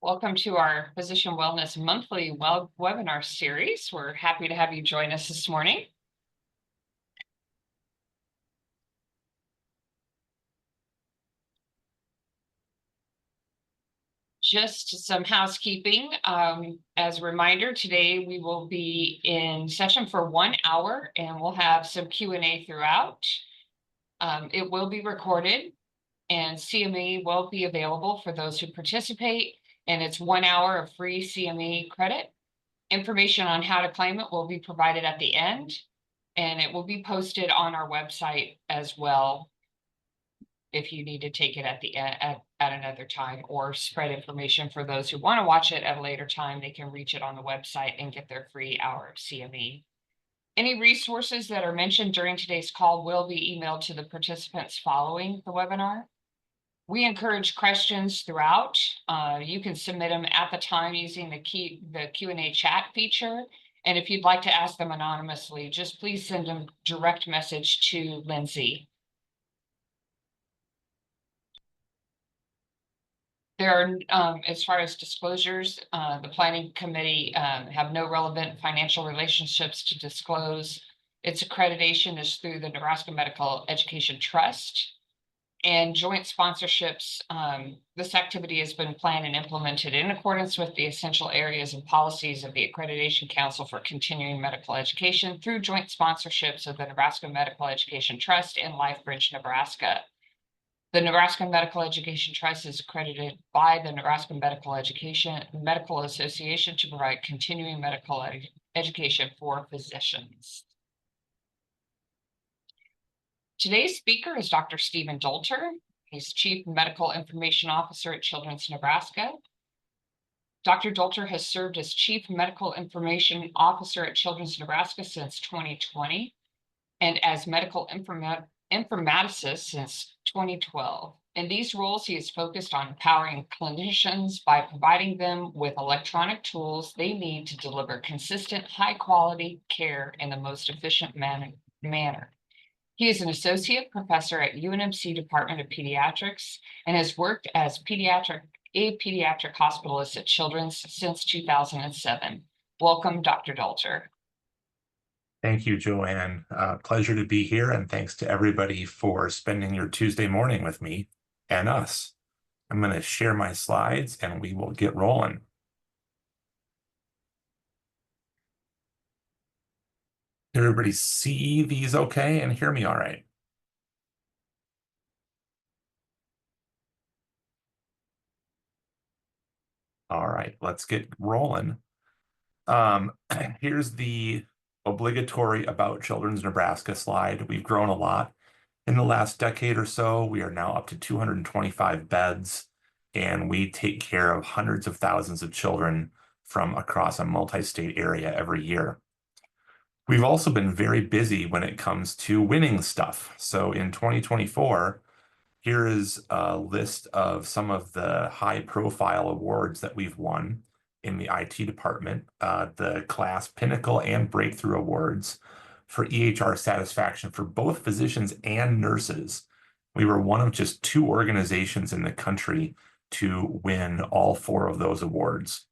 Welcome to our Physician Wellness Monthly webinar series. We're happy to have you join us this morning. Just some housekeeping. As a reminder, today we will be in session for 1 hour and we'll have some Q&A throughout. It will be recorded and CME will be available for those who participate, and it's 1 hour of free CME credit. Information on how to claim it will be provided at the end, and it will be posted on our website as well if you need to take it at the at another time, or spread information for those who want to watch it at a later time. They can reach it on the website and get their free hour of CME. Any resources that are mentioned during today's call will be emailed to the participants following the webinar. We encourage questions throughout. You can submit them at the time using the Q&A chat feature. And if you'd like to ask them anonymously, just please send them direct message to Lindsay. There are, as far as disclosures, the Planning Committee have no relevant financial relationships to disclose. Its accreditation is through the Nebraska Medical Education Trust. And joint sponsorships, this activity has been planned and implemented in accordance with the essential areas and policies of the Accreditation Council for Continuing Medical Education through joint sponsorships of the Nebraska Medical Education Trust and LifeBridge Nebraska. The Nebraska Medical Education Trust is accredited by the Nebraska Medical Association to provide continuing medical education for physicians. Today's speaker is Dr. Stephen Dolter. He's Chief Medical Information Officer at Children's Nebraska. Dr. Dolter has served as Chief Medical Information Officer at Children's Nebraska since 2020 and as Medical Informaticist since 2012. In these roles, he is focused on empowering clinicians by providing them with electronic tools they need to deliver consistent, high-quality care in the most efficient manner. He is an associate professor at UNMC Department of Pediatrics and has worked as a pediatric hospitalist at Children's since 2007. Welcome, Dr. Dolter. Thank you, Joanne. Pleasure to be here, and thanks to everybody for spending your Tuesday morning with me and us. I'm going to share my slides and we will get rolling. Everybody see these okay and hear me all right? All right, let's get rolling. Here's the obligatory About Children's Nebraska slide. We've grown a lot in the last decade or so. We are now up to 225 beds, and we take care of hundreds of thousands of children from across a multi-state area every year. We've also been very busy when it comes to winning stuff. So in 2024, here is a list of some of the high-profile awards that we've won in the IT department, the Class Pinnacle and Breakthrough Awards for EHR satisfaction for both physicians and nurses. We were one of just 2 organizations in the country to win all 4 of those awards.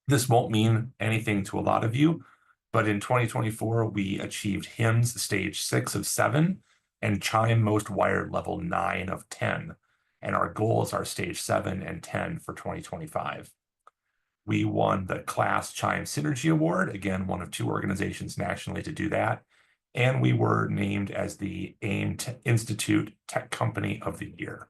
This won't mean anything to a lot of you, but in 2024, we achieved HIMSS stage 6 of 7 and CHIME Most Wired level 9 of 10. And our goals are stage 7 and 10 for 2025. We won the Class CHIME Synergy Award, again, one of 2 organizations nationally to do that. And we were named as the AIM Institute Tech Company of the Year.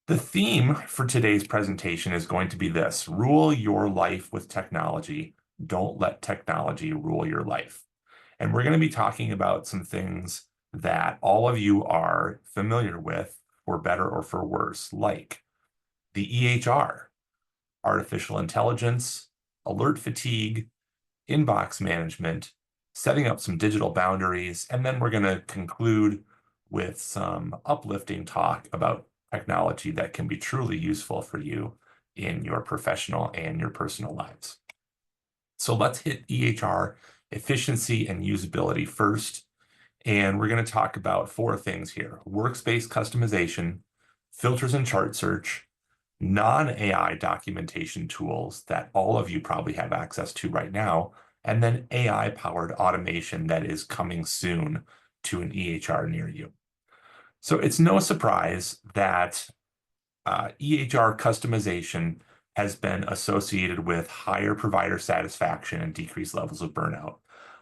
The theme for today's presentation is going to be this: rule your life with technology. Don't let technology rule your life. And we're going to be talking about some things that all of you are familiar with, for better or for worse, like the EHR, artificial intelligence, alert fatigue, inbox management, setting up some digital boundaries, and then we're going to conclude with some uplifting talk about technology that can be truly useful for you in your professional and your personal lives. So let's hit EHR efficiency and usability first. And we're going to talk about 4 things here: workspace customization, filters and chart search, non-AI documentation tools that all of you probably have access to right now, and then AI-powered automation that is coming soon to an EHR near you. So it's no surprise that EHR customization has been associated with higher provider satisfaction and decreased levels of burnout.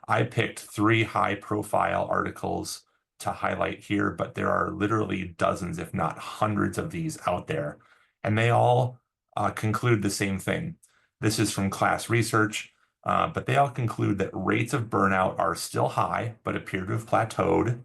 I picked 3 high-profile articles to highlight here, but there are literally dozens, if not hundreds of these out there, and they all conclude the same thing. This is from class research, but they all conclude that rates of burnout are still high, but appear to have plateaued.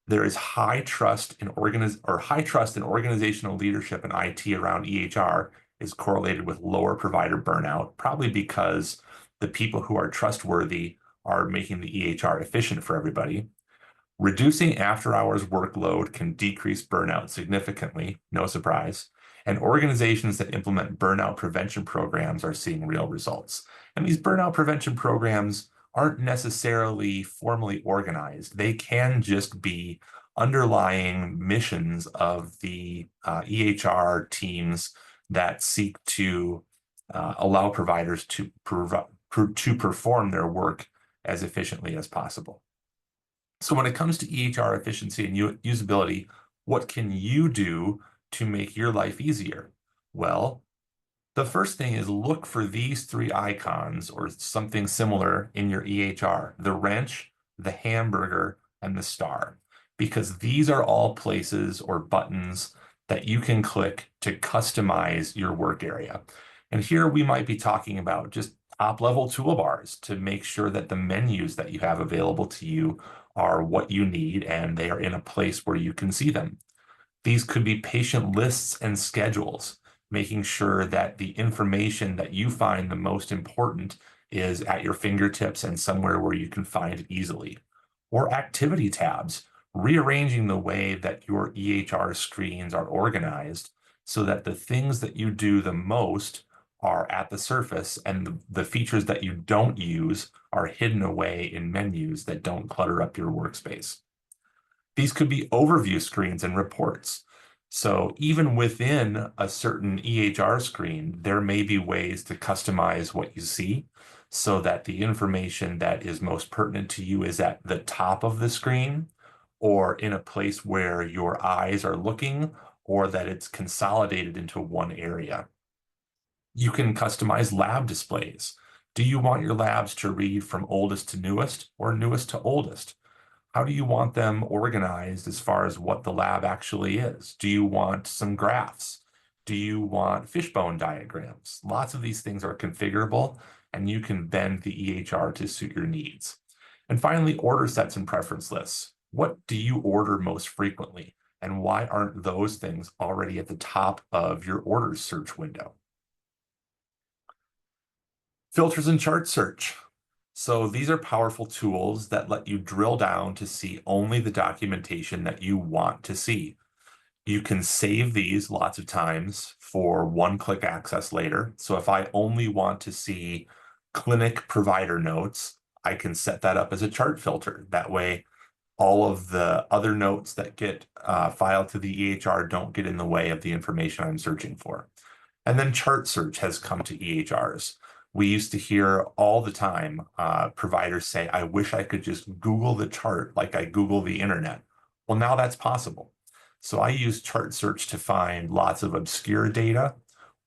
There is high trust in organizational leadership and IT around EHR is correlated with lower provider burnout, probably because the people who are trustworthy are making the EHR efficient for everybody. Reducing after-hours workload can decrease burnout significantly, no surprise. And organizations that implement burnout prevention programs are seeing real results. And these burnout prevention programs aren't necessarily formally organized. They can just be underlying missions of the EHR teams that seek to allow providers to perform their work as efficiently as possible. So when it comes to EHR efficiency and usability, what can you do to make your life easier? Well, the first thing is look for these 3 icons or something similar in your EHR, the wrench, the hamburger, and the star, because these are all places or buttons that you can click to customize your work area. And here we might be talking about just top-level toolbars to make sure that the menus that you have available to you are what you need and they are in a place where you can see them. These could be patient lists and schedules, making sure that the information that you find the most important is at your fingertips and somewhere where you can find it easily. Or activity tabs, rearranging the way that your EHR screens are organized so that the things that you do the most are at the surface and the features that you don't use are hidden away in menus that don't clutter up your workspace. These could be overview screens and reports. So even within a certain EHR screen, there may be ways to customize what you see so that the information that is most pertinent to you is at the top of the screen or in a place where your eyes are looking, or that it's consolidated into one area. You can customize lab displays. Do you want your labs to read from oldest to newest or newest to oldest? How do you want them organized as far as what the lab actually is? Do you want some graphs? Do you want fishbone diagrams? Lots of these things are configurable, and you can bend the EHR to suit your needs. And finally, order sets and preference lists. What do you order most frequently? And why aren't those things already at the top of your orders search window? Filters and chart search. So these are powerful tools that let you drill down to see only the documentation that you want to see. You can save these lots of times for one-click access later. So if I only want to see clinic provider notes, I can set that up as a chart filter. That way, all of the other notes that get filed to the EHR don't get in the way of the information I'm searching for. And then chart search has come to EHRs. We used to hear all the time providers say, I wish I could just Google the chart like I Google the internet. Well, now that's possible. So I use chart search to find lots of obscure data,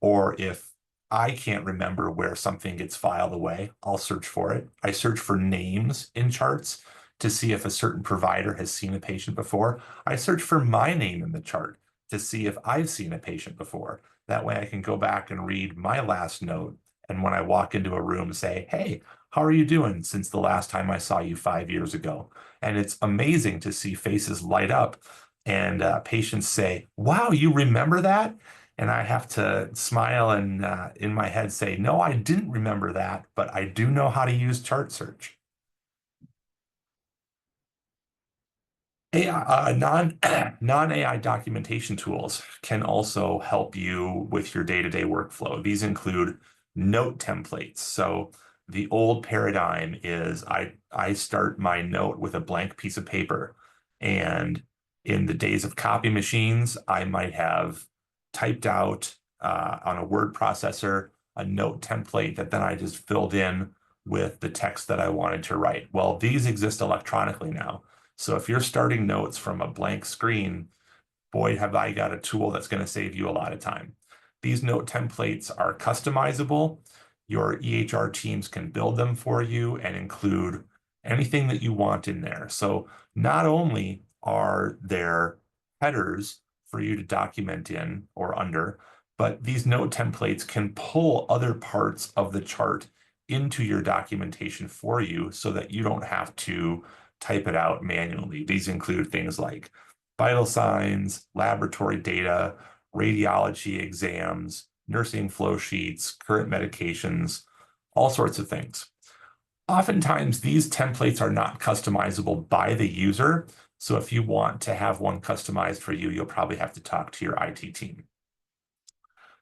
or if I can't remember where something gets filed away, I'll search for it. I search for names in charts to see if a certain provider has seen a patient before. I search for my name in the chart to see if I've seen a patient before. That way I can go back and read my last note. And when I walk into a room, say, hey, how are you doing since the last time I saw you 5 years ago? And it's amazing to see faces light up and patients say, wow, you remember that? And I have to smile and in my head say, no, I didn't remember that, but I do know how to use chart search. AI, non-AI documentation tools can also help you with your day-to-day workflow. These include note templates. So the old paradigm is I start my note with a blank piece of paper. And in the days of copy machines, I might have typed out on a word processor, a note template that then I just filled in with the text that I wanted to write. Well, these exist electronically now. So if you're starting notes from a blank screen, boy, have I got a tool that's going to save you a lot of time. These note templates are customizable. Your EHR teams can build them for you and include anything that you want in there. So not only are there headers for you to document in or under, but these note templates can pull other parts of the chart into your documentation for you so that you don't have to type it out manually. These include things like vital signs, laboratory data, radiology exams, nursing flow sheets, current medications, all sorts of things. Oftentimes, these templates are not customizable by the user. So if you want to have one customized for you, you'll probably have to talk to your IT team.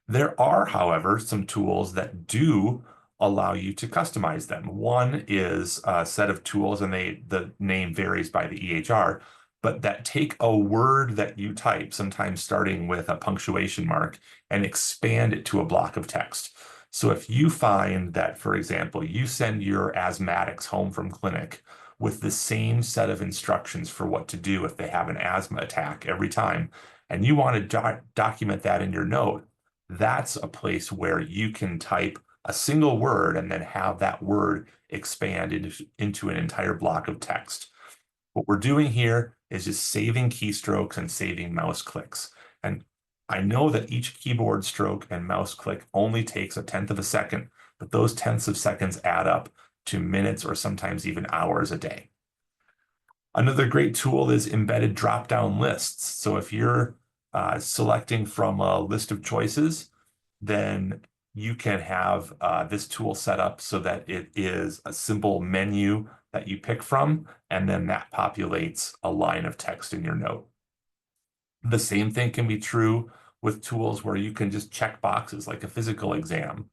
There are, however, some tools that do allow you to customize them. One is a set of tools, and the name varies by the EHR, but that take a word that you type, sometimes starting with a punctuation mark, and expand it to a block of text. So if you find that, for example, you send your asthmatics home from clinic with the same set of instructions for what to do if they have an asthma attack every time, and you want to document that in your note, that's a place where you can type a single word and then have that word expand into an entire block of text. What we're doing here is just saving keystrokes and saving mouse clicks. And I know that each keyboard stroke and mouse click only takes 1/10 of a second, but those tenths of seconds add up to minutes or sometimes even hours a day. Another great tool is embedded drop-down lists. So if you're selecting from a list of choices, then you can have this tool set up so that it is a simple menu that you pick from, and then that populates a line of text in your note. The same thing can be true with tools where you can just check boxes like a physical exam.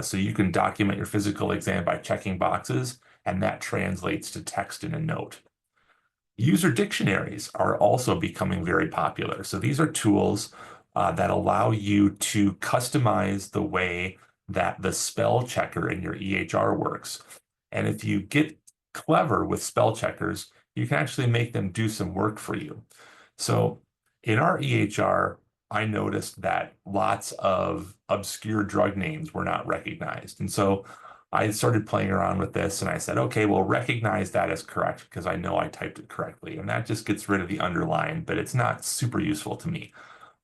So you can document your physical exam by checking boxes, and that translates to text in a note. User dictionaries are also becoming very popular. So these are tools that allow you to customize the way that the spell checker in your EHR works. And if you get clever with spell checkers, you can actually make them do some work for you. So in our EHR, I noticed that lots of obscure drug names were not recognized. And so I started playing around with this and I said, okay, well, recognize that as correct because I know I typed it correctly. And that just gets rid of the underline, but it's not super useful to me.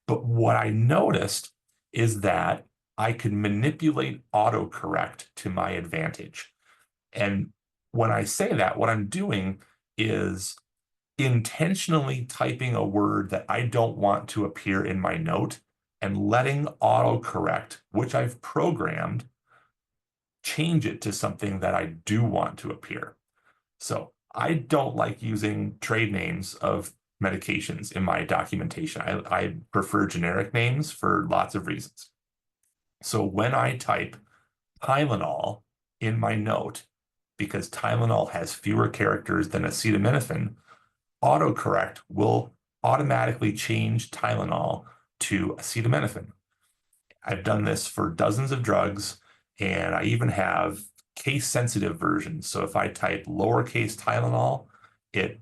But what I noticed is that I could manipulate autocorrect to my advantage. And when I say that, what I'm doing is intentionally typing a word that I don't want to appear in my note and letting autocorrect, which I've programmed, change it to something that I do want to appear. So I don't like using trade names of medications in my documentation. I prefer generic names for lots of reasons. So when I type Tylenol in my note, because Tylenol has fewer characters than acetaminophen, autocorrect will automatically change Tylenol to acetaminophen. I've done this for dozens of drugs, and I even have case-sensitive versions. So if I type lowercase Tylenol, it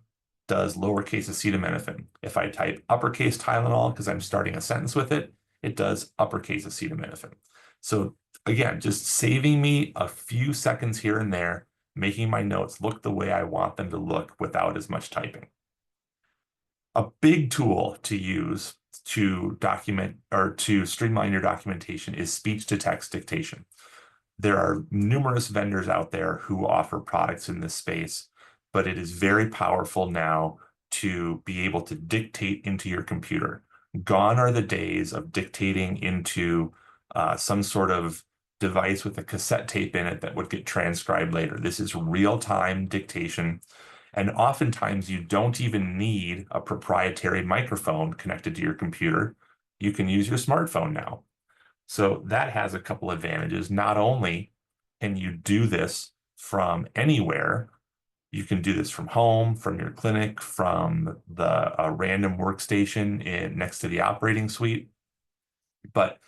does lowercase acetaminophen. If I type uppercase Tylenol, because I'm starting a sentence with it, it does uppercase acetaminophen. So again, just saving me a few seconds here and there, making my notes look the way I want them to look without as much typing. A big tool to use to document or to streamline your documentation is speech-to-text dictation. There are numerous vendors out there who offer products in this space, but it is very powerful now to be able to dictate into your computer. Gone are the days of dictating into some sort of device with a cassette tape in it that would get transcribed later. This is real-time dictation. And oftentimes you don't even need a proprietary microphone connected to your computer. You can use your smartphone now. So that has a couple advantages. Not only can you do this from anywhere, you can do this from home, from your clinic, from the random workstation next to the operating suite, but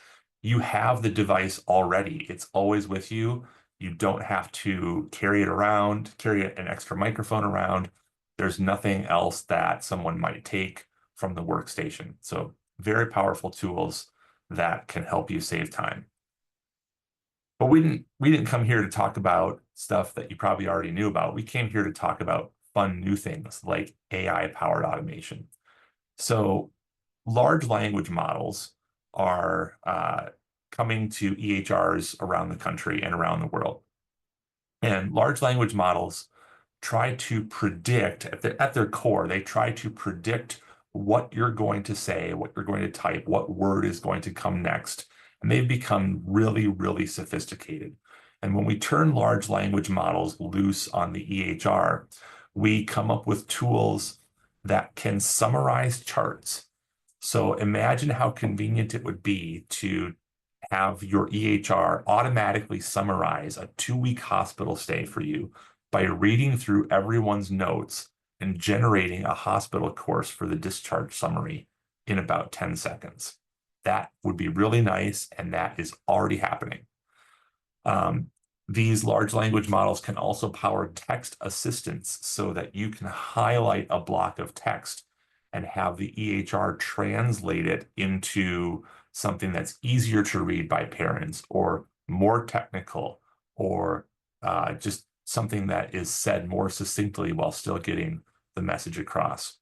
you have the device already. It's always with you. You don't have to carry it around, carry an extra microphone around. There's nothing else that someone might take from the workstation. So very powerful tools that can help you save time. But we didn't come here to talk about stuff that you probably already knew about. We came here to talk about fun new things like AI-powered automation. So large language models are coming to EHRs around the country and around the world. And large language models try to predict, at their core, they try to predict what you're going to say, what you're going to type, what word is going to come next. And they've become really, really sophisticated. And when we turn large language models loose on the EHR, we come up with tools that can summarize charts. So imagine how convenient it would be to have your EHR automatically summarize a 2-week hospital stay for you by reading through everyone's notes and generating a hospital course for the discharge summary in about 10 seconds. That would be really nice, and that is already happening. These large language models can also power text assistance so that you can highlight a block of text and have the EHR translate it into something that's easier to read by parents or more technical or just something that is said more succinctly while still getting the message across.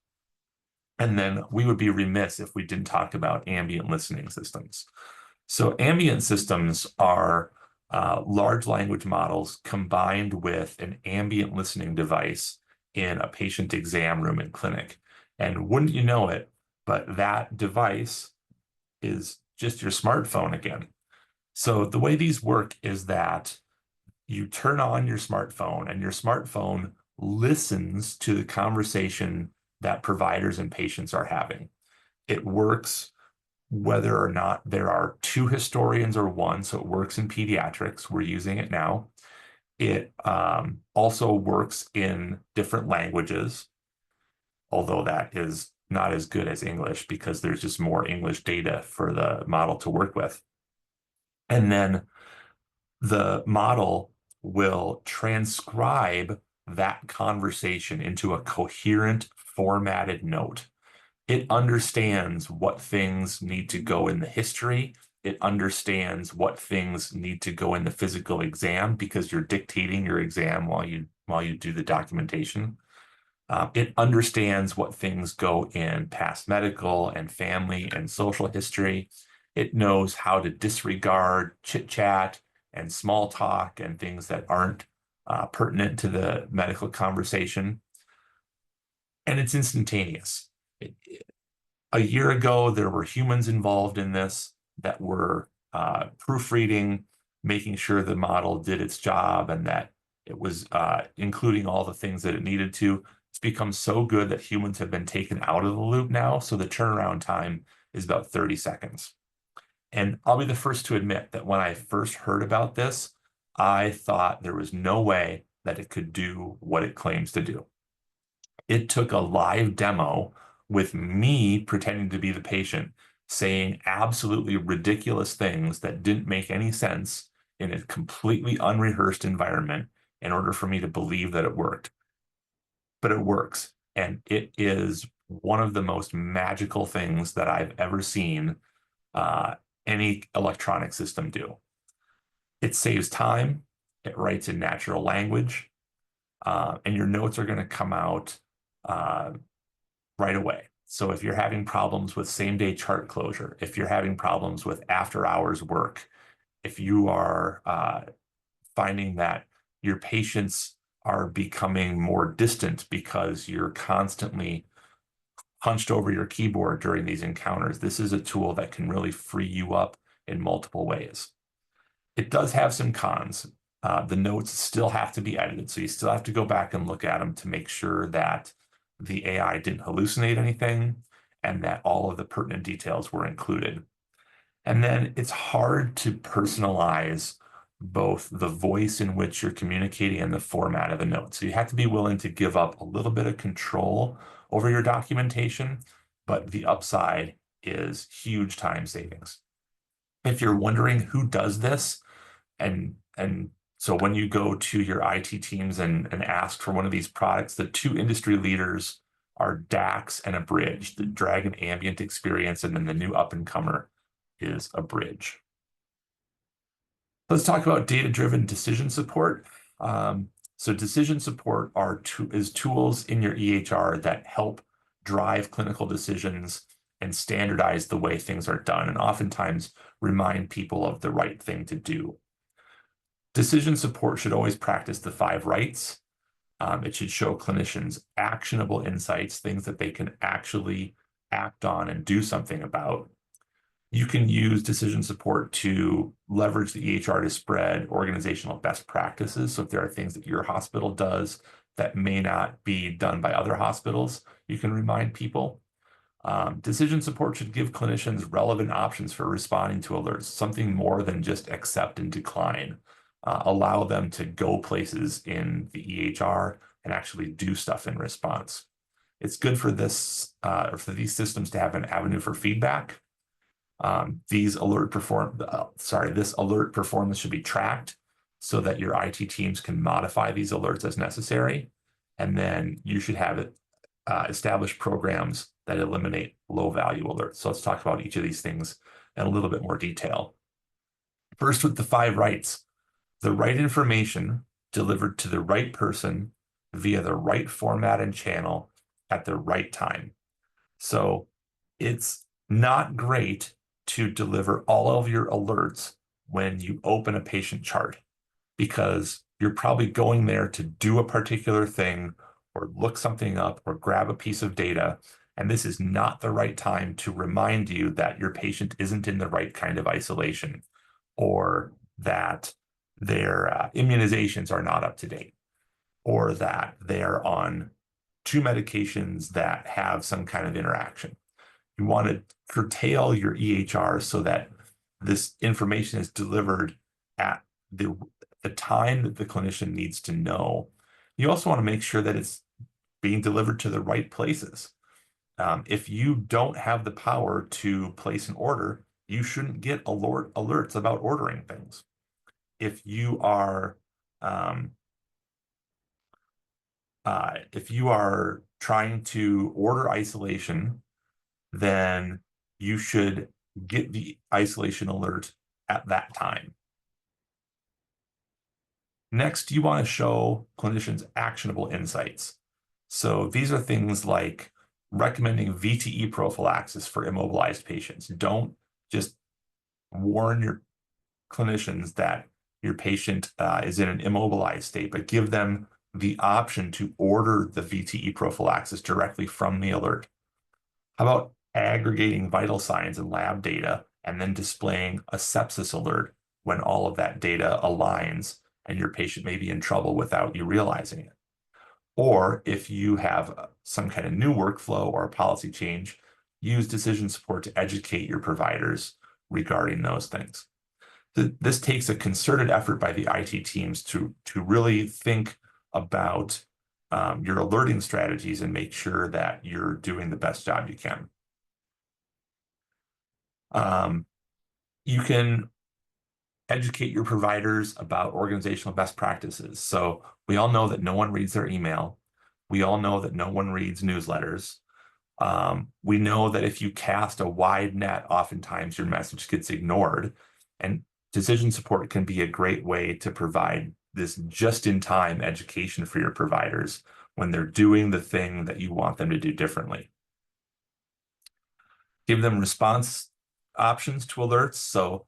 And then we would be remiss if we didn't talk about ambient listening systems. So ambient systems are large language models combined with an ambient listening device in a patient exam room and clinic. And wouldn't you know it, but that device is just your smartphone again. So the way these work is that you turn on your smartphone and your smartphone listens to the conversation that providers and patients are having. It works whether or not there are 2 historians or 1, so it works in pediatrics. We're using it now. It also works in different languages, although that is not as good as English because there's just more English data for the model to work with. And then the model will transcribe that conversation into a coherent, formatted note. It understands what things need to go in the history. It understands what things need to go in the physical exam because you're dictating your exam while you do the documentation. It understands what things go in past medical and family and social history. It knows how to disregard chit chat and small talk and things that aren't pertinent to the medical conversation. And it's instantaneous. A year ago, there were humans involved in this that were proofreading, making sure the model did its job and that it was including all the things that it needed to. It's become so good that humans have been taken out of the loop now, so the turnaround time is about 30 seconds. And I'll be the first to admit that when I first heard about this, I thought there was no way that it could do what it claims to do. It took a live demo with me pretending to be the patient, saying absolutely ridiculous things that didn't make any sense in a completely unrehearsed environment in order for me to believe that it worked. But it works. And it is one of the most magical things that I've ever seen any electronic system do. It saves time. It writes in natural language. And your notes are going to come out right away. So if you're having problems with same-day chart closure, if you're having problems with after-hours work, if you are finding that your patients are becoming more distant because you're constantly hunched over your keyboard during these encounters, this is a tool that can really free you up in multiple ways. It does have some cons. The notes still have to be edited, so you still have to go back and look at them to make sure that the AI didn't hallucinate anything and that all of the pertinent details were included. And then it's hard to personalize both the voice in which you're communicating and the format of the note. So you have to be willing to give up a little bit of control over your documentation, but the upside is huge time savings. If you're wondering who does this, and so when you go to your IT teams and ask for one of these products, the two industry leaders are DAX and Abridge, the Dragon Ambient Experience, and then the new up-and-comer is Abridge. Let's talk about data-driven decision support. So decision support is tools in your EHR that help drive clinical decisions and standardize the way things are done, and oftentimes remind people of the right thing to do. Decision support should always practice the 5 rights. It should show clinicians actionable insights, things that they can actually act on and do something about. You can use decision support to leverage the EHR to spread organizational best practices. So if there are things that your hospital does that may not be done by other hospitals, you can remind people. Decision support should give clinicians relevant options for responding to alerts, something more than just accept and decline. Allow them to go places in the EHR and actually do stuff in response. It's good for this for these systems to have an avenue for feedback. This alert performance should be tracked so that your IT teams can modify these alerts as necessary. And then you should have it establish programs that eliminate low-value alerts. So let's talk about each of these things in a little bit more detail. First, with the 5 rights. The right information delivered to the right person via the right format and channel at the right time. So it's not great to deliver all of your alerts when you open a patient chart, because you're probably going there to do a particular thing or look something up or grab a piece of data. And this is not the right time to remind you that your patient isn't in the right kind of isolation, or that their immunizations are not up to date, or that they're on 2 medications that have some kind of interaction. You want to curtail your EHR so that this information is delivered at the time that the clinician needs to know. You also want to make sure that it's being delivered to the right places. If you don't have the power to place an order, you shouldn't get alerts about ordering things. If you are trying to order isolation, then you should get the isolation alert at that time. Next, you want to show clinicians actionable insights. So these are things like recommending VTE prophylaxis for immobilized patients. Don't just warn your clinicians that your patient is in an immobilized state, but give them the option to order the VTE prophylaxis directly from the alert. How about aggregating vital signs and lab data and then displaying a sepsis alert when all of that data aligns and your patient may be in trouble without you realizing it? Or if you have some kind of new workflow or a policy change, use decision support to educate your providers regarding those things. This takes a concerted effort by the IT teams to really think about your alerting strategies and make sure that you're doing the best job you can. You can educate your providers about organizational best practices. So we all know that no one reads their email. We all know that no one reads newsletters. We know that if you cast a wide net, oftentimes your message gets ignored. And decision support can be a great way to provide this just-in-time education for your providers when they're doing the thing that you want them to do differently. Give them response options to alerts. So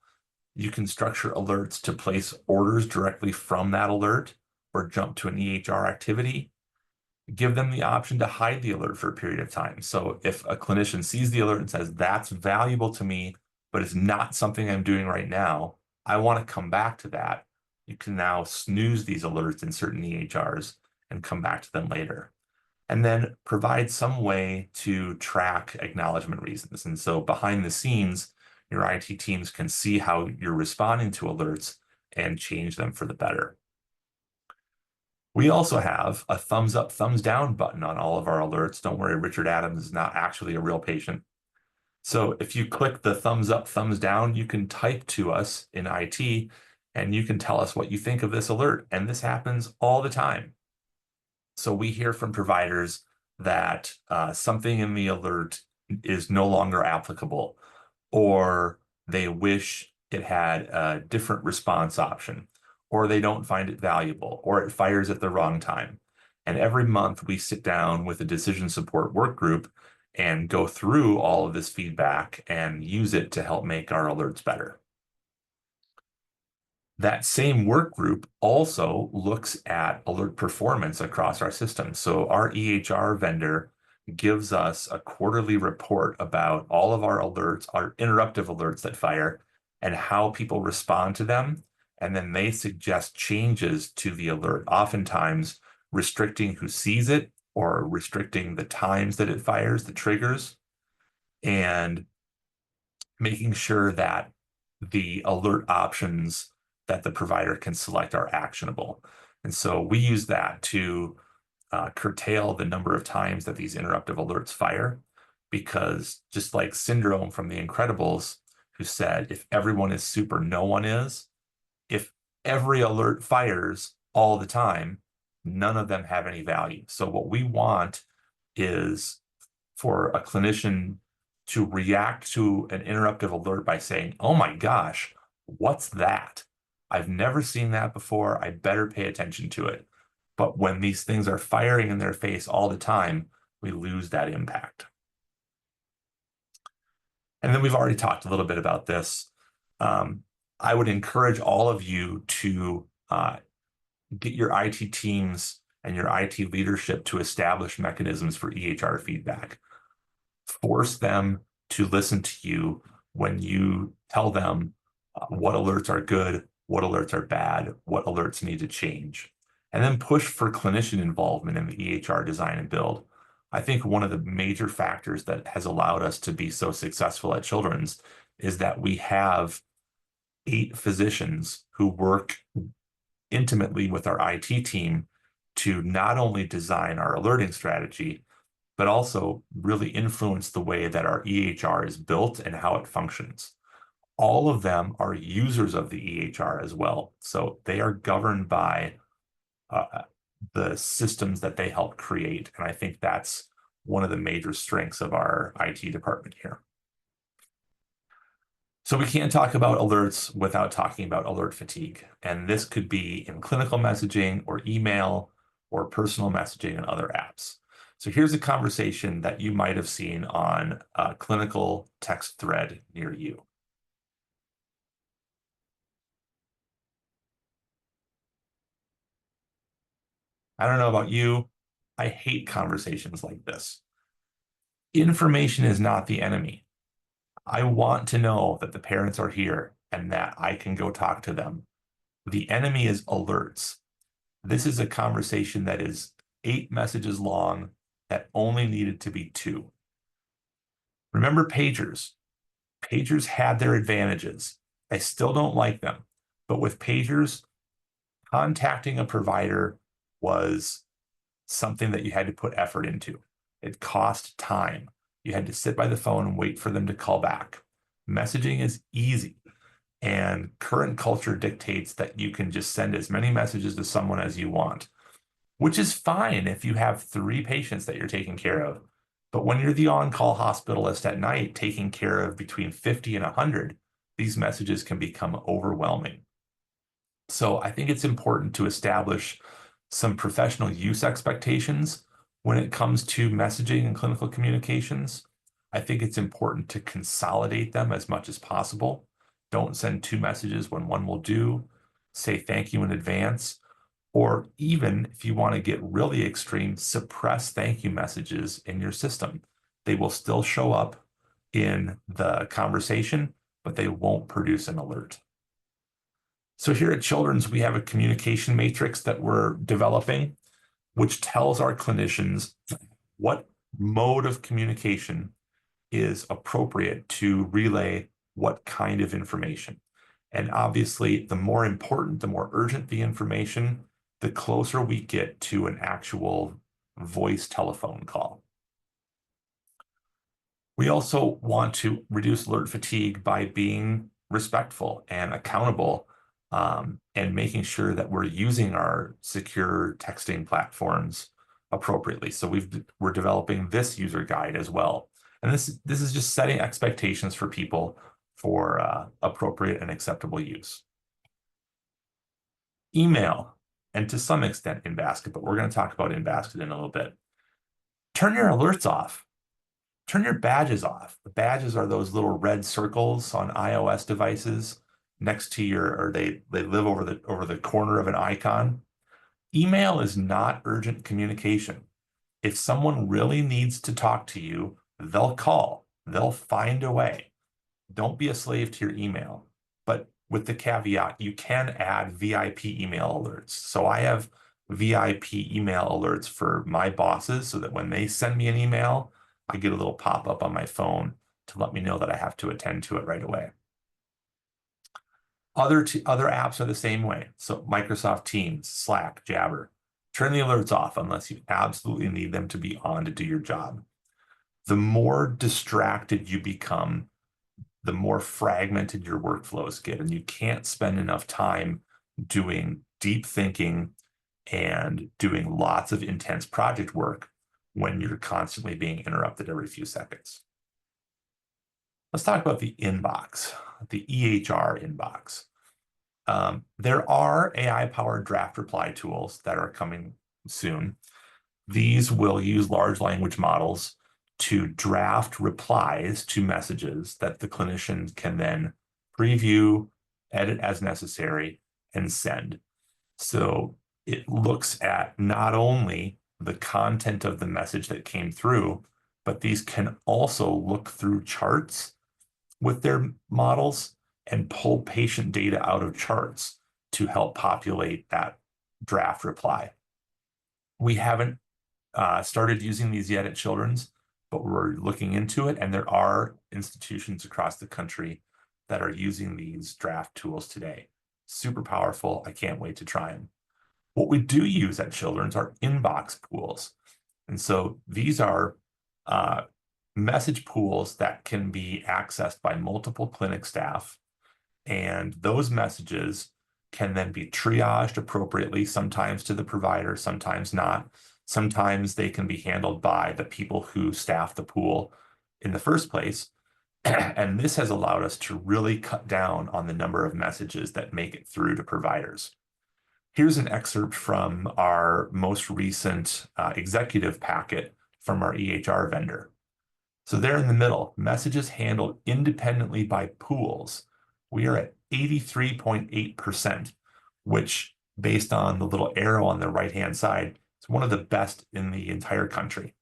you can structure alerts to place orders directly from that alert or jump to an EHR activity. Give them the option to hide the alert for a period of time. So if a clinician sees the alert and says, that's valuable to me, but it's not something I'm doing right now, I want to come back to that, you can now snooze these alerts in certain EHRs and come back to them later. And then provide some way to track acknowledgement reasons. And so behind the scenes, your IT teams can see how you're responding to alerts and change them for the better. We also have a thumbs up, thumbs down button on all of our alerts. Don't worry, Richard Adams is not actually a real patient. So if you click the thumbs up, thumbs down, you can type to us in IT and you can tell us what you think of this alert. And this happens all the time. So we hear from providers that something in the alert is no longer applicable, or they wish it had a different response option, or they don't find it valuable, or it fires at the wrong time. And every month we sit down with a decision support work group and go through all of this feedback and use it to help make our alerts better. That same work group also looks at alert performance across our system. So our EHR vendor gives us a quarterly report about all of our alerts, our interruptive alerts that fire, and how people respond to them. And then they suggest changes to the alert, oftentimes restricting who sees it or restricting the times that it fires, the triggers, and making sure that the alert options that the provider can select are actionable. And so we use that to curtail the number of times that these interruptive alerts fire, because just like Syndrome from The Incredibles, who said, if everyone is super, no one is, if every alert fires all the time, none of them have any value. So what we want is for a clinician to react to an interruptive alert by saying, oh my gosh, what's that? I've never seen that before. I better pay attention to it. But when these things are firing in their face all the time, we lose that impact. And then we've already talked a little bit about this. I would encourage all of you to get your IT teams and your IT leadership to establish mechanisms for EHR feedback. Force them to listen to you when you tell them what alerts are good, what alerts are bad, what alerts need to change. And then push for clinician involvement in the EHR design and build. I think one of the major factors that has allowed us to be so successful at Children's is that we have 8 physicians who work intimately with our IT team to not only design our alerting strategy, but also really influence the way that our EHR is built and how it functions. All of them are users of the EHR as well. So they are governed by the systems that they help create. And I think that's one of the major strengths of our IT department here. So we can't talk about alerts without talking about alert fatigue. And this could be in clinical messaging or email or personal messaging and other apps. So here's a conversation that you might have seen on a clinical text thread near you. I don't know about you. I hate conversations like this. Information is not the enemy. I want to know that the parents are here and that I can go talk to them. The enemy is alerts. This is a conversation that is 8 messages long that only needed to be 2. Remember pagers. Pagers had their advantages. I still don't like them. But with pagers, contacting a provider was something that you had to put effort into. It cost time. You had to sit by the phone and wait for them to call back. Messaging is easy. And current culture dictates that you can just send as many messages to someone as you want, which is fine if you have 3 patients that you're taking care of. But when you're the on-call hospitalist at night taking care of between 50 and 100, these messages can become overwhelming. So I think it's important to establish some professional use expectations when it comes to messaging and clinical communications. I think it's important to consolidate them as much as possible. Don't send 2 messages when one will do. Say thank you in advance. Or even if you want to get really extreme, suppress thank you messages in your system. They will still show up in the conversation, but they won't produce an alert. So here at Children's, we have a communication matrix that we're developing, which tells our clinicians what mode of communication is appropriate to relay what kind of information. And obviously, the more important, the more urgent the information, the closer we get to an actual voice telephone call. We also want to reduce alert fatigue by being respectful and accountable, and making sure that we're using our secure texting platforms appropriately. So we're developing this user guide as well. And this is just setting expectations for people for appropriate and acceptable use. Email, and to some extent in basket, but we're going to talk about in basket in a little bit. Turn your alerts off. Turn your badges off. The badges are those little red circles on iOS devices next to or they live over the corner of an icon. Email is not urgent communication. If someone really needs to talk to you, they'll call. They'll find a way. Don't be a slave to your email. But with the caveat, you can add VIP email alerts. So I have VIP email alerts for my bosses so that when they send me an email, I get a little pop-up on my phone to let me know that I have to attend to it right away. Other apps are the same way. So Microsoft Teams, Slack, Jabber. Turn the alerts off unless you absolutely need them to be on to do your job. The more distracted you become, the more fragmented your workflows get, and you can't spend enough time doing deep thinking and doing lots of intense project work when you're constantly being interrupted every few seconds. Let's talk about the inbox, the EHR inbox. There are AI-powered draft reply tools that are coming soon. These will use large language models to draft replies to messages that the clinician can then preview, edit as necessary, and send. So it looks at not only the content of the message that came through, but these can also look through charts with their models and pull patient data out of charts to help populate that draft reply. We haven't started using these yet at Children's, but we're looking into it, and there are institutions across the country that are using these draft tools today. Super powerful. I can't wait to try them. What we do use at Children's are inbox pools. And so these are message pools that can be accessed by multiple clinic staff. And those messages can then be triaged appropriately, sometimes to the provider, sometimes not. Sometimes they can be handled by the people who staff the pool in the first place. And this has allowed us to really cut down on the number of messages that make it through to providers. Here's an excerpt from our most recent executive packet from our EHR vendor. So there in the middle, messages handled independently by pools. We are at 83.8%, which based on the little arrow on the right-hand side, is one of the best in the entire country.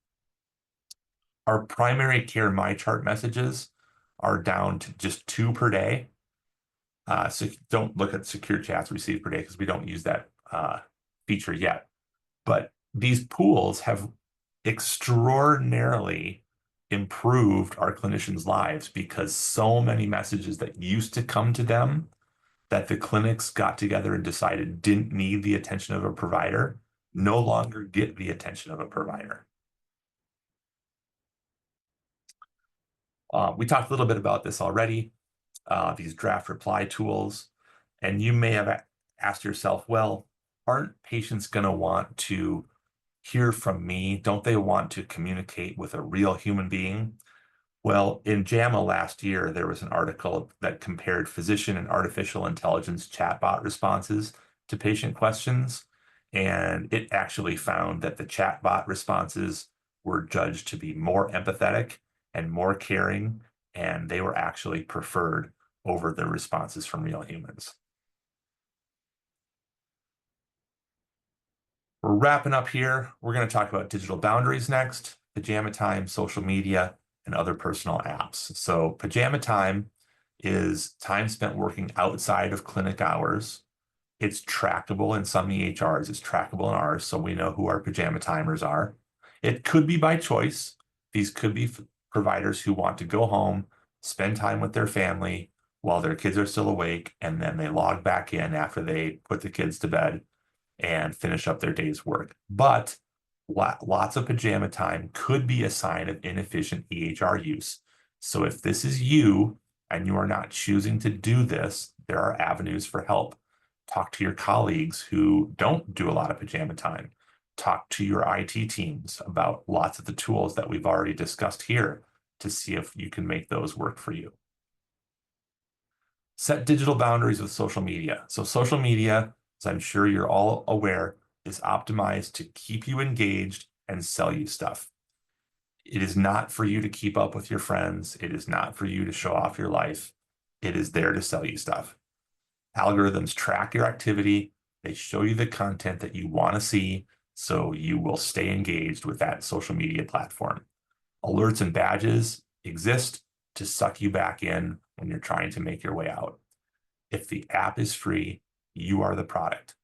Our primary care MyChart messages are down to just 2 per day. So don't look at secure chats received per day because we don't use that feature yet. But these pools have extraordinarily improved our clinicians' lives because so many messages that used to come to them that the clinics got together and decided didn't need the attention of a provider no longer get the attention of a provider. We talked a little bit about this already, these draft reply tools, and you may have asked yourself, well, aren't patients going to want to hear from me? Don't they want to communicate with a real human being? Well, in JAMA last year, there was an article that compared physician and artificial intelligence chatbot responses to patient questions, and it actually found that the chatbot responses were judged to be more empathetic and more caring, and they were actually preferred over the responses from real humans. We're wrapping up here. We're going to talk about digital boundaries next, pajama time, social media, and other personal apps. So pajama time is time spent working outside of clinic hours. It's trackable in some EHRs. It's trackable in ours, so we know who our pajama timers are. It could be by choice. These could be providers who want to go home, spend time with their family while their kids are still awake, and then they log back in after they put the kids to bed and finish up their day's work. But lots of pajama time could be a sign of inefficient EHR use. So if this is you and you are not choosing to do this, there are avenues for help. Talk to your colleagues who don't do a lot of pajama time. Talk to your IT teams about lots of the tools that we've already discussed here to see if you can make those work for you. Set digital boundaries with social media. So social media, as I'm sure you're all aware, is optimized to keep you engaged and sell you stuff. It is not for you to keep up with your friends. It is not for you to show off your life. It is there to sell you stuff. Algorithms track your activity. They show you the content that you want to see, so you will stay engaged with that social media platform. Alerts and badges exist to suck you back in when you're trying to make your way out. If the app is free, you are the product.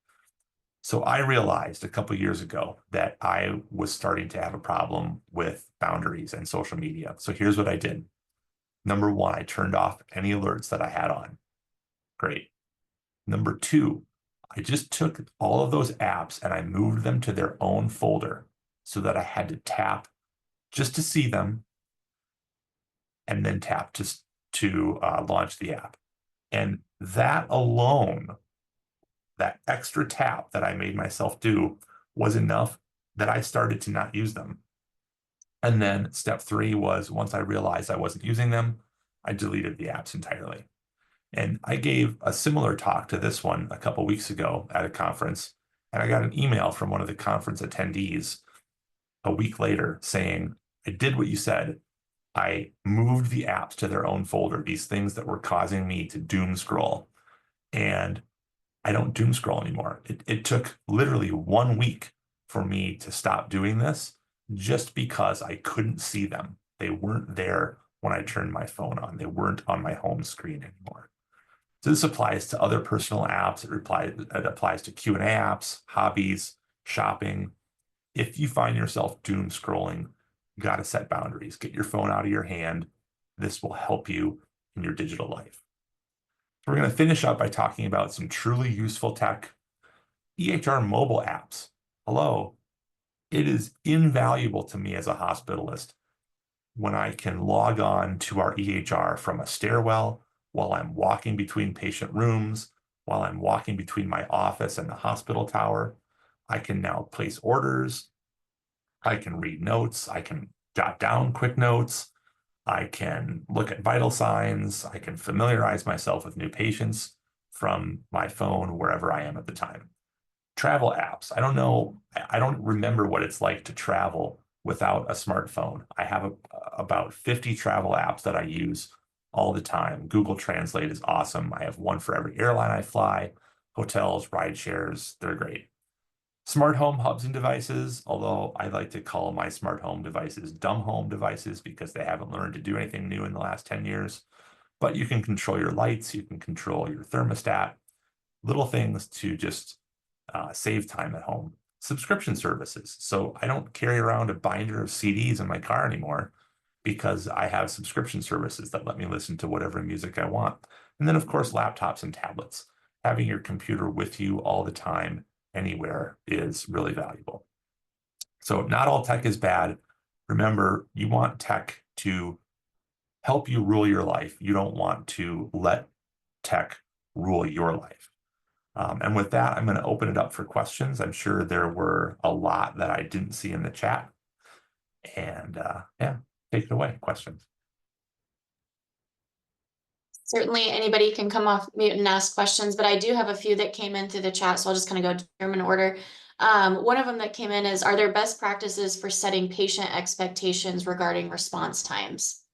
So I realized a couple of years ago that I was starting to have a problem with boundaries and social media. So here's what I did. Number one, I turned off any alerts that I had on. Great. Number two, I just took all of those apps and I moved them to their own folder so that I had to tap just to see them and then tap to launch the app. And that alone, that extra tap that I made myself do, was enough that I started to not use them. And then step three was, once I realized I wasn't using them, I deleted the apps entirely. And I gave a similar talk to this one a couple weeks ago at a conference, and I got an email from one of the conference attendees a week later saying, I did what you said. I moved the apps to their own folder, these things that were causing me to doom scroll. And I don't doom scroll anymore. It took literally 1 week for me to stop doing this just because I couldn't see them. They weren't there when I turned my phone on. They weren't on my home screen anymore. So this applies to other personal apps. It applies to Q&A apps, hobbies, shopping. If you find yourself doom scrolling, you got to set boundaries. Get your phone out of your hand. This will help you in your digital life. We're going to finish up by talking about some truly useful tech. EHR mobile apps. Hello. It is invaluable to me as a hospitalist when I can log on to our EHR from a stairwell while I'm walking between patient rooms, while I'm walking between my office and the hospital tower. I can now place orders. I can read notes. I can jot down quick notes. I can look at vital signs. I can familiarize myself with new patients from my phone, wherever I am at the time. Travel apps. I don't know. I don't remember what it's like to travel without a smartphone. I have about 50 travel apps that I use all the time. Google Translate is awesome. I have one for every airline I fly, hotels, ride shares. They're great. Smart home hubs and devices, although I like to call my smart home devices dumb home devices because they haven't learned to do anything new in the last 10 years. But you can control your lights, you can control your thermostat, little things to just save time at home. Subscription services. So I don't carry around a binder of CDs in my car anymore because I have subscription services that let me listen to whatever music I want. And then, of course, laptops and tablets. Having your computer with you all the time, anywhere, is really valuable. So not all tech is bad. Remember, you want tech to help you rule your life. You don't want to let tech rule your life. And with that, I'm going to open it up for questions. I'm sure there were a lot that I didn't see in the chat. And yeah, take it away. Questions. Certainly anybody can come off mute and ask questions, but I do have a few that came in through the chat, so I'll just kind of go to them in order. One of them that came in is, are there best practices for setting patient expectations regarding response times?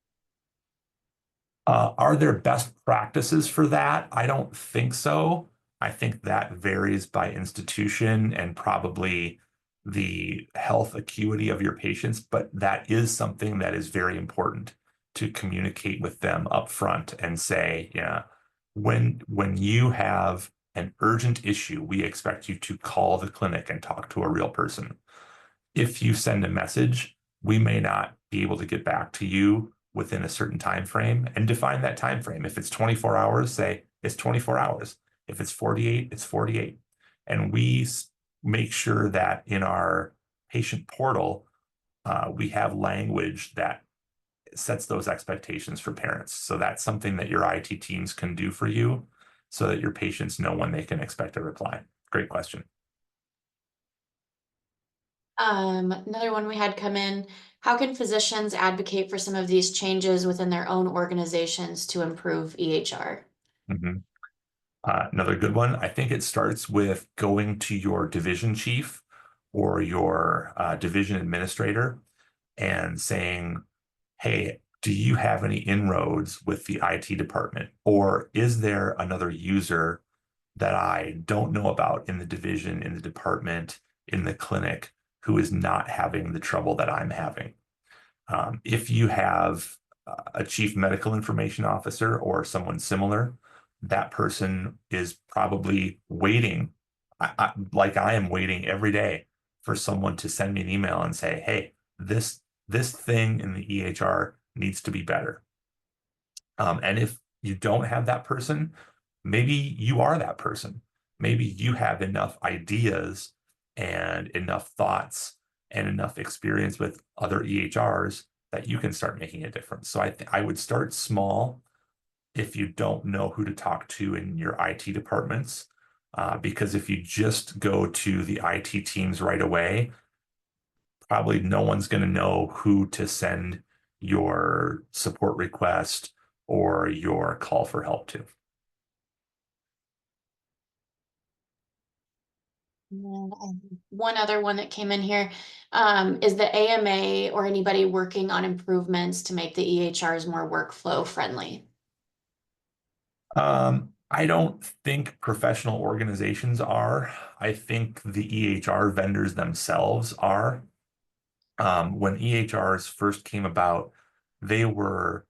Are there best practices for that? I don't think so. I think that varies by institution and probably the health acuity of your patients, but that is something that is very important to communicate with them up front and say, yeah, when you have an urgent issue, we expect you to call the clinic and talk to a real person. If you send a message, we may not be able to get back to you within a certain time frame, and define that time frame. If it's 24 hours, say it's 24 hours. If it's 48, it's 48. And we make sure that in our patient portal, we have language that sets those expectations for parents. So that's something that your IT teams can do for you so that your patients know when they can expect a reply. Great question. Another one we had come in, how can physicians advocate for some of these changes within their own organizations to improve EHR? Another good one. I think it starts with going to your division chief or your division administrator and saying, hey, do you have any inroads with the IT department? Or is there another user that I don't know about in the division, in the department, in the clinic, who is not having the trouble that I'm having? If you have a chief medical information officer or someone similar, that person is probably waiting, like I am waiting every day for someone to send me an email and say, hey, this thing in the EHR needs to be better. And if you don't have that person, maybe you are that person. Maybe you have enough ideas and enough thoughts and enough experience with other EHRs that you can start making a difference. So I would start small if you don't know who to talk to in your IT departments, because if you just go to the IT teams right away, probably no one's going to know who to send your support request or your call for help to. One other one that came in here, is the AMA or anybody working on improvements to make the EHRs more workflow friendly? I don't think professional organizations are. I think the EHR vendors themselves are. When EHRs first came about, they were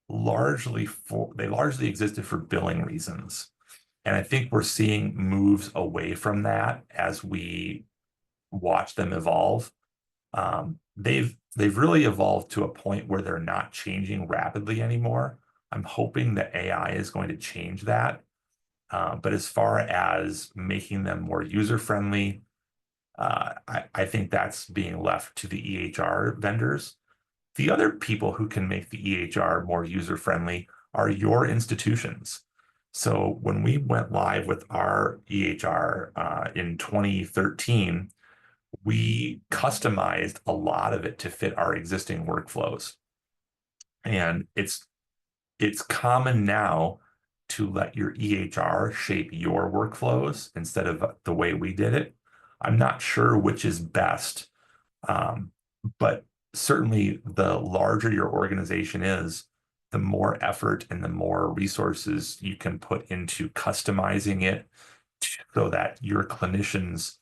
they largely existed for billing reasons. And I think we're seeing moves away from that as we watch them evolve. They've really evolved to a point where they're not changing rapidly anymore. I'm hoping that AI is going to change that. But as far as making them more user-friendly, I think that's being left to the EHR vendors. The other people who can make the EHR more user-friendly are your institutions. So when we went live with our EHR in 2013, we customized a lot of it to fit our existing workflows. And it's common now to let your EHR shape your workflows instead of the way we did it. I'm not sure which is best, but certainly the larger your organization is, the more effort and the more resources you can put into customizing it so that your clinicians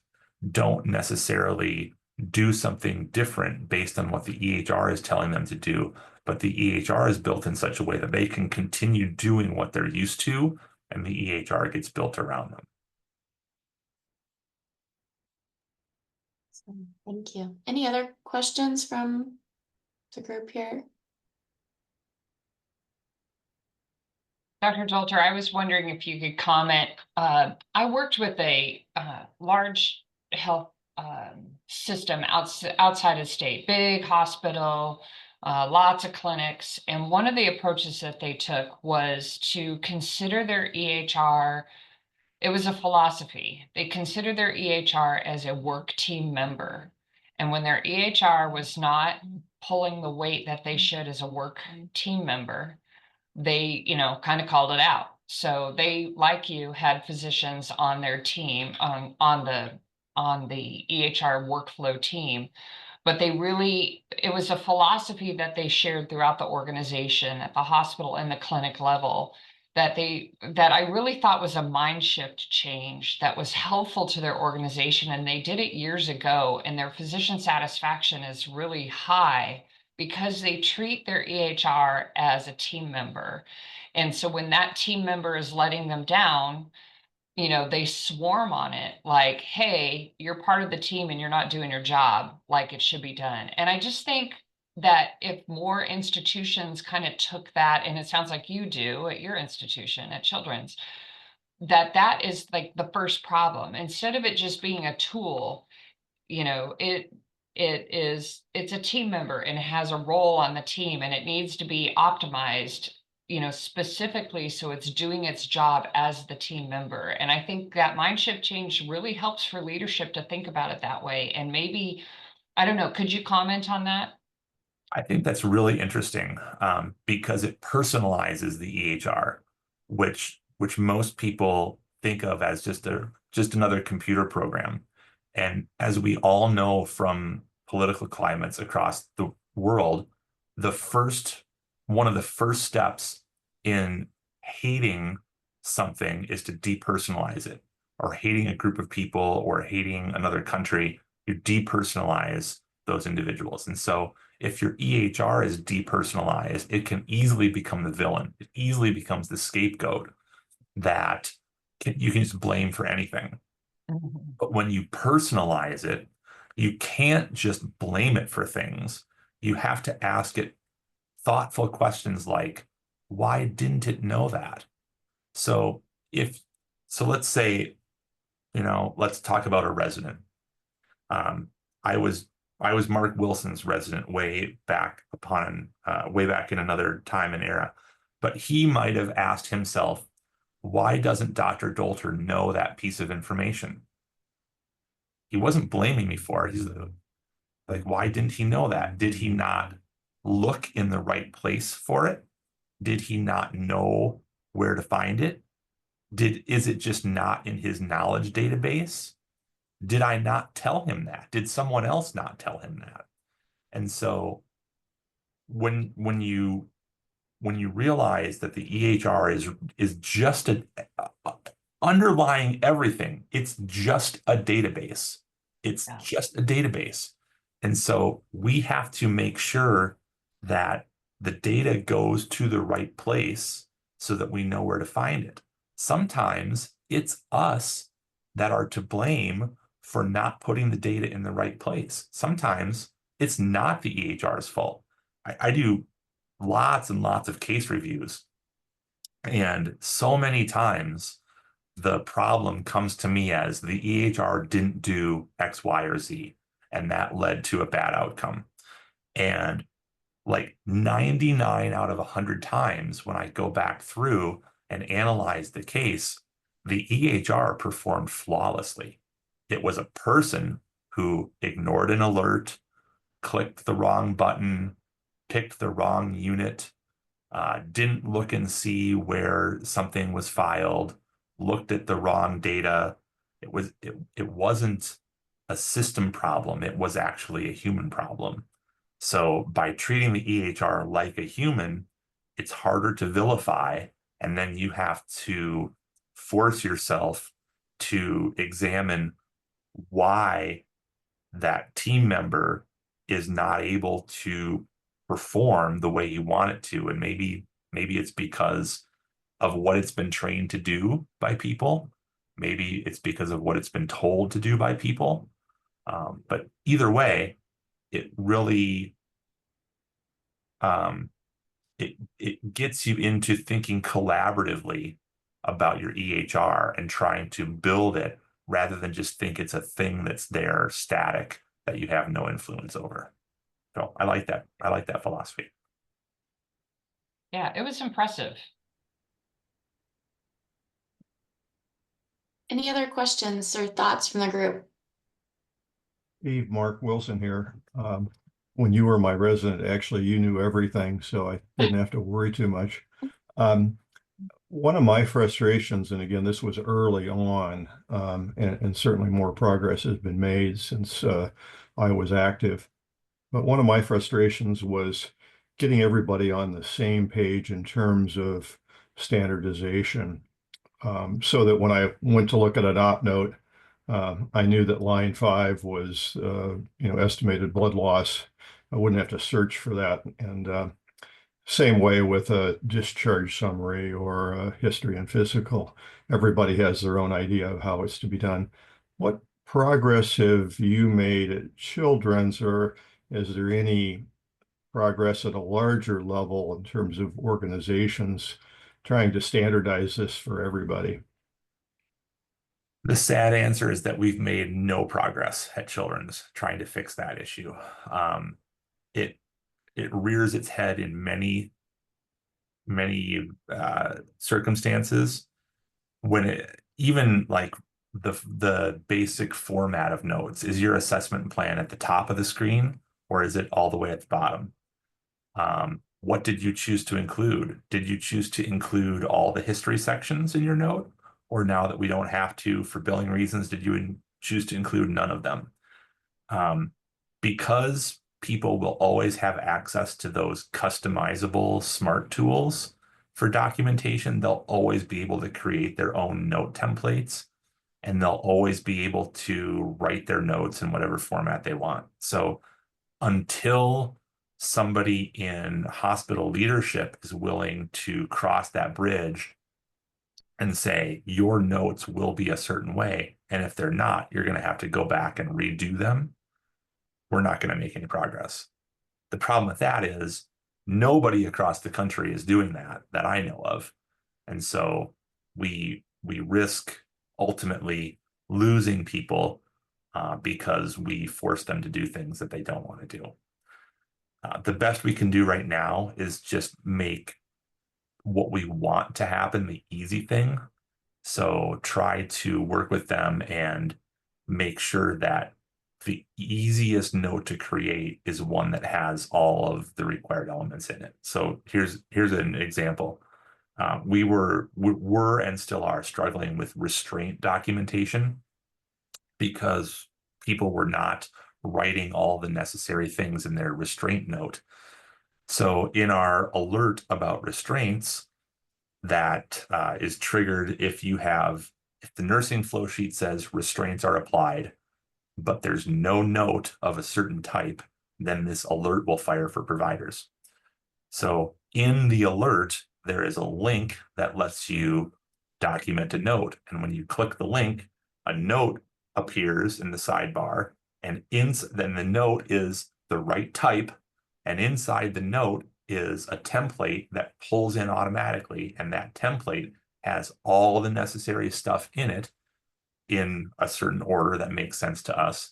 don't necessarily do something different based on what the EHR is telling them to do, but the EHR is built in such a way that they can continue doing what they're used to, and the EHR gets built around them. Thank you. Any other questions from the group here? Dr. Dolter, I was wondering if you could comment. I worked with a large health system outside of state, big hospital, lots of clinics. And one of the approaches that they took was to consider their EHR. It was a philosophy. They considered their EHR as a work team member. And when their EHR was not pulling the weight that they should as a work team member, they, kind of called it out. So they, like you, had physicians on their team, on the EHR workflow team, but it was a philosophy that they shared throughout the organization at the hospital and the clinic level that I really thought was a mind shift change that was helpful to their organization. And they did it years ago, and their physician satisfaction is really high because they treat their EHR as a team member. And so when that team member is letting them down, they swarm on it like, hey, you're part of the team and you're not doing your job like it should be done. And I just think that if more institutions kind of took that, and it sounds like you do at your institution at Children's, that is like the first problem. Instead of it just being a tool, it it's a team member and it has a role on the team and it needs to be optimized, specifically so it's doing its job as the team member. And I think that mind shift change really helps for leadership to think about it that way. And maybe, I don't know, could you comment on that? I think that's really interesting because it personalizes the EHR, which most people think of as just another computer program. And as we all know from political climates across the world, one of the first steps in hating something is to depersonalize it, or hating a group of people or hating another country. You depersonalize those individuals. And so if your EHR is depersonalized, it can easily become the villain. It easily becomes the scapegoat that you can just blame for anything. But when you personalize it, you can't just blame it for things. You have to ask it thoughtful questions like, why didn't it know that? So let's say, let's talk about a resident. I was Mark Wilson's resident way back in another time and era, but he might have asked himself, why doesn't Dr. Dolter know that piece of information? He wasn't blaming me for it. He's like, why didn't he know that? Did he not look in the right place for it? Did he not know where to find it? Is it just not in his knowledge database? Did I not tell him that? Did someone else not tell him that? And so when you realize that the EHR is just underlying everything, it's just a database. It's just a database. And so we have to make sure that the data goes to the right place so that we know where to find it. Sometimes it's us that are to blame for not putting the data in the right place. Sometimes it's not the EHR's fault. I do lots and lots of case reviews, and so many times the problem comes to me as the EHR didn't do X, Y, or Z, and that led to a bad outcome. And like 99 out of 100 times when I go back through and analyze the case, the EHR performed flawlessly. It was a person who ignored an alert, clicked the wrong button, picked the wrong unit, didn't look and see where something was filed, looked at the wrong data. It wasn't a system problem. It was actually a human problem. So by treating the EHR like a human, it's harder to vilify. And then you have to force yourself to examine why that team member is not able to perform the way you want it to. And maybe it's because of what it's been trained to do by people. Maybe it's because of what it's been told to do by people. But either way, it really it gets you into thinking collaboratively about your EHR and trying to build it rather than just think it's a thing that's there static that you have no influence over. So I like that. I like that philosophy. Yeah, it was impressive. Any other questions or thoughts from the group? Steve, Mark Wilson here. When you were my resident, actually, you knew everything, so I didn't have to worry too much. One of my frustrations, and again, this was early on, and certainly more progress has been made since I was active. But one of my frustrations was getting everybody on the same page in terms of standardization, so that when I went to look at an op note, I knew that line 5 was, estimated blood loss. I wouldn't have to search for that. And same way with a discharge summary or a history and physical. Everybody has their own idea of how it's to be done. What progress have you made at Children's, or is there any progress at a larger level in terms of organizations trying to standardize this for everybody? The sad answer is that we've made no progress at Children's trying to fix that issue. It rears its head in many circumstances when it even like the basic format of notes. Is your assessment plan at the top of the screen or is it all the way at the bottom? What did you choose to include? Did you choose to include all the history sections in your note? Or now that we don't have to for billing reasons, did you choose to include none of them? Because people will always have access to those customizable smart tools for documentation, they'll always be able to create their own note templates and they'll always be able to write their notes in whatever format they want. So until somebody in hospital leadership is willing to cross that bridge and say, your notes will be a certain way, and if they're not, you're going to have to go back and redo them, we're not going to make any progress. The problem with that is nobody across the country is doing that I know of. And so we risk ultimately losing people because we force them to do things that they don't want to do. The best we can do right now is just make what we want to happen the easy thing. So try to work with them and make sure that the easiest note to create is one that has all of the required elements in it. So here's an example. We were and still are struggling with restraint documentation because people were not writing all the necessary things in their restraint note. So in our alert about restraints, that is triggered if the nursing flow sheet says restraints are applied, but there's no note of a certain type, then this alert will fire for providers. So in the alert, there is a link that lets you document a note. And when you click the link, a note appears in the sidebar, and then the note is the right type. And inside the note is a template that pulls in automatically. And that template has all the necessary stuff in it in a certain order that makes sense to us.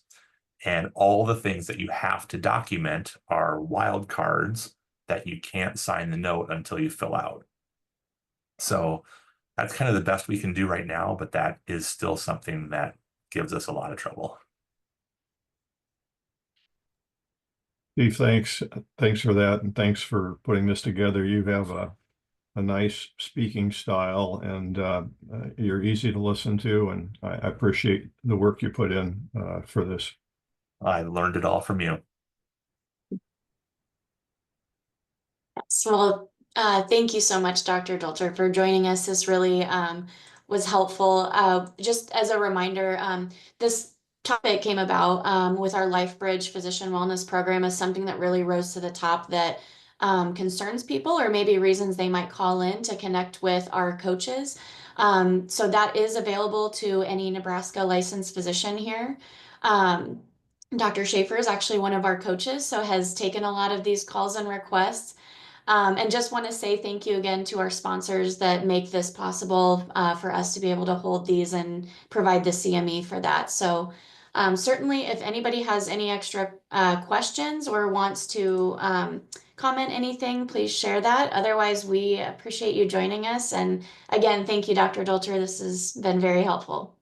And all the things that you have to document are wildcards that you can't sign the note until you fill out. So that's kind of the best we can do right now, but that is still something that gives us a lot of trouble. Steve, thanks. Thanks for that. And thanks for putting this together. You have a nice speaking style and you're easy to listen to. And I appreciate the work you put in for this. I learned it all from you. Well, thank you so much, Dr. Dolter, for joining us. This really was helpful. Just as a reminder, this topic came about with our LifeBridge Physician Wellness Program as something that really rose to the top that concerns people, or maybe reasons they might call in to connect with our coaches. So that is available to any Nebraska licensed physician here. Dr. Schaefer is actually one of our coaches, so has taken a lot of these calls and requests. And just want to say thank you again to our sponsors that make this possible for us to be able to hold these and provide the CME for that. So certainly if anybody has any extra questions or wants to comment anything, please share that. Otherwise, we appreciate you joining us. And again, thank you, Dr. Dolter. This has been very helpful.